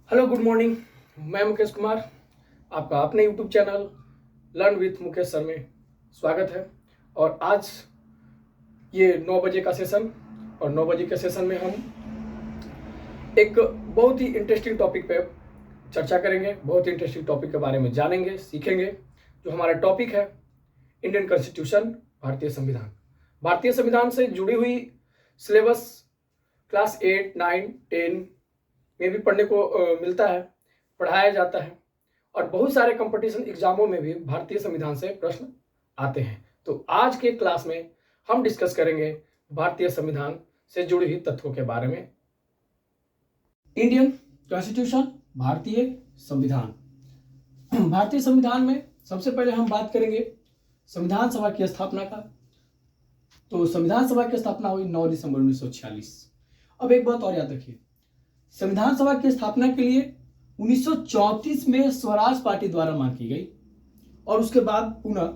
Hello, good morning. मैं मुकेश कुमार, आपका अपने YouTube channel learn with Mukesh sir में स्वागत है। और आज ये 9 बजे का सेशन, और 9 बजे के सेशन में हम एक बहुत ही इंटरेस्टिंग टॉपिक पे चर्चा करेंगे। बहुत ही इंटरेस्टिंग टॉपिक के बारे में जानेंगे, सीखेंगे। जो हमारा टॉपिक है इंडियन कॉन्स्टिट्यूशन, भारतीय संविधान। भारतीय संविधान से जुड़ी हुई सिलेबस क्लास 8, 9, 10 में भी पढ़ने को मिलता है, पढ़ाया जाता है। और बहुत सारे कंपटीशन एग्जामों में भी भारतीय संविधान से प्रश्न आते हैं। तो आज के क्लास में हम डिस्कस करेंगे भारतीय संविधान से जुड़ी हुई तथ्यों के बारे में। इंडियन कॉन्स्टिट्यूशन, भारतीय संविधान। भारतीय संविधान में सबसे पहले हम बात करेंगे संविधान सभा की स्थापना का। तो संविधान सभा की स्थापना हुई 9 दिसंबर 1946। अब एक बात और याद रखिए, संविधान सभा की स्थापना के लिए 1934 में स्वराज पार्टी द्वारा मांग की गई, और उसके बाद पुनः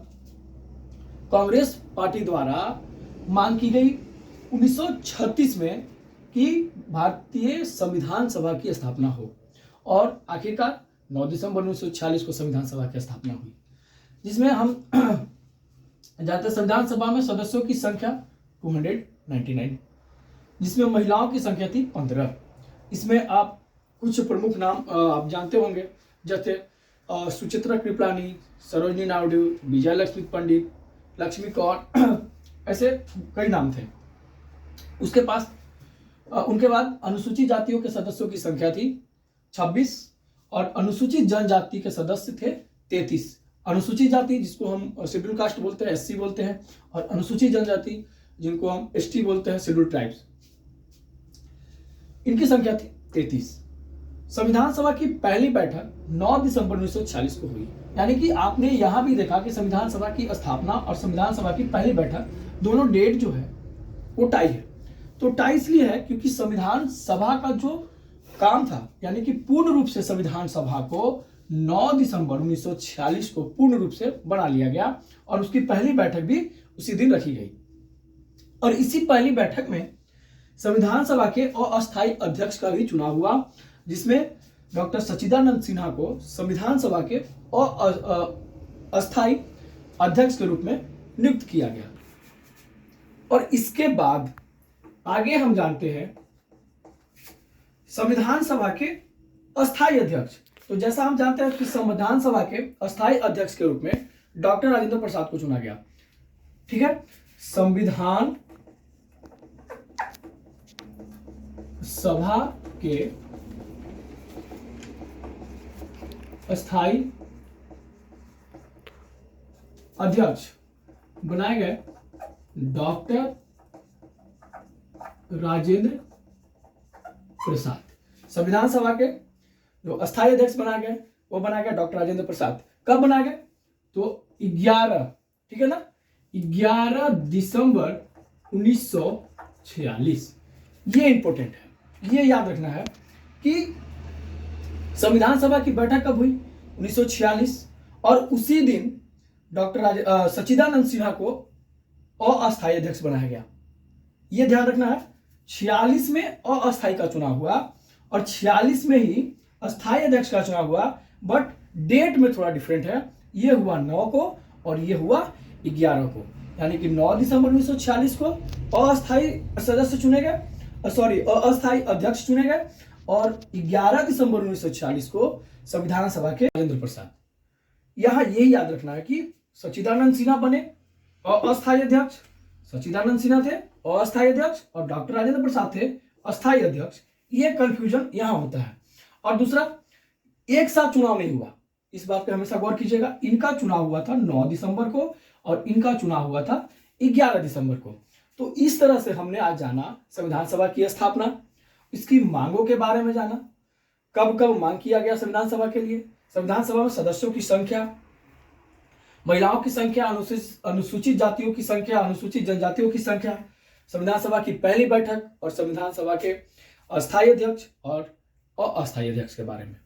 कांग्रेस पार्टी द्वारा मांग की गई 1936 में कि भारतीय संविधान सभा की स्थापना हो। और आखिरकार 9 दिसंबर 1946 को संविधान सभा की स्थापना हुई, जिसमें हम जानते हैं संविधान सभा में सदस्यों की संख्या 299, जिसमें महिलाओं की संख्या थी 15। इसमें आप कुछ प्रमुख नाम आप जानते होंगे, जैसे सुचित्रा कृपलानी, सरोजिनी नायडू, विजय लक्ष्मी पंडित, लक्ष्मी कौर, ऐसे कई नाम थे। उसके पास उनके बाद अनुसूचित जातियों के सदस्यों की संख्या थी 26, और अनुसूचित जनजाति के सदस्य थे 33। अनुसूचित जाति जिसको हम शेड्यूल कास्ट बोलते हैं, SC बोलते हैं, और अनुसूचित जनजाति जिनको हम ST बोलते हैं, शेड्यूल ट्राइब्स, इनकी संख्या थी 33। संविधान सभा की पहली बैठक 9 दिसंबर 1946 को हुई। यानी कि आपने यहां भी देखा कि संविधान सभा की स्थापना और संविधान सभा की पहली बैठक दोनों डेट जो है वो टाई है। तो टाई इसलिए है क्योंकि संविधान सभा का जो काम था, यानी कि पूर्ण रूप से संविधान सभा को 9 दिसंबर 1946 को पूर्ण रूप से बना लिया गया, और उसकी पहली बैठक भी उसी दिन रखी गई। और इसी पहली बैठक में संविधान सभा के अस्थायी अध्यक्ष का भी चुनाव हुआ, जिसमें डॉक्टर सच्चिदानंद सिन्हा को संविधान सभा के अस्थायी अध्यक्ष के रूप में नियुक्त किया गया। और इसके बाद आगे हम जानते हैं संविधान सभा के अस्थायी अध्यक्ष। तो जैसा हम जानते हैं कि संविधान सभा के अस्थायी अध्यक्ष के रूप में डॉक्टर राजेंद्र प्रसाद को चुना गया। ठीक है, संविधान सभा के अस्थायी अध्यक्ष बनाए गए डॉक्टर राजेंद्र प्रसाद। संविधान सभा के जो अस्थायी अध्यक्ष बनाए गए वो बनाया गया डॉक्टर राजेंद्र प्रसाद। कब बनाए गए? तो 11, ठीक है ना, 11 दिसंबर 1946। ये इंपॉर्टेंट है, ये याद रखना है कि संविधान सभा की बैठक कब हुई? 1946, और उसी दिन डॉक्टर सच्चिदानंद सिन्हा को अस्थायी अध्यक्ष बनाया गया। यह ध्यान रखना है, 46 में अस्थायी का चुनाव हुआ और 46 में ही अस्थायी अध्यक्ष का चुनाव हुआ, बट डेट में थोड़ा डिफरेंट है। यह हुआ 9 को और यह हुआ 11 को, यानी कि 9 दिसंबर 1946 को अस्थायी सदस्य चुने गए, अस्थायी अध्यक्ष चुने गए, और 11 दिसंबर 1946 को संविधान सभा के राजेंद्र प्रसाद। यहां यही याद रखना है कि सच्चिदानंद सिन्हा बने अस्थायी अध्यक्ष, सच्चिदानंद सिन्हा थे अस्थायी अध्यक्ष, और डॉक्टर राजेंद्र प्रसाद थे अस्थायी अध्यक्ष। यह कंफ्यूजन यहां होता है। और दूसरा, एक साथ चुनाव नहीं हुआ, इस बात पे हमेशा गौर कीजिएगा। इनका चुनाव हुआ था 9 दिसंबर को और इनका चुनाव हुआ था 11 दिसंबर को। तो इस तरह से हमने आज जाना संविधान सभा की स्थापना, इसकी मांगों के बारे में जाना, कब कब मांग किया गया संविधान सभा के लिए, संविधान सभा में सदस्यों की संख्या, महिलाओं की संख्या, अनुसूचित जातियों की संख्या, अनुसूचित जनजातियों की संख्या, संविधान सभा की पहली बैठक और संविधान सभा के अस्थायी अध्यक्ष और अस्थायी अध्यक्ष के बारे में।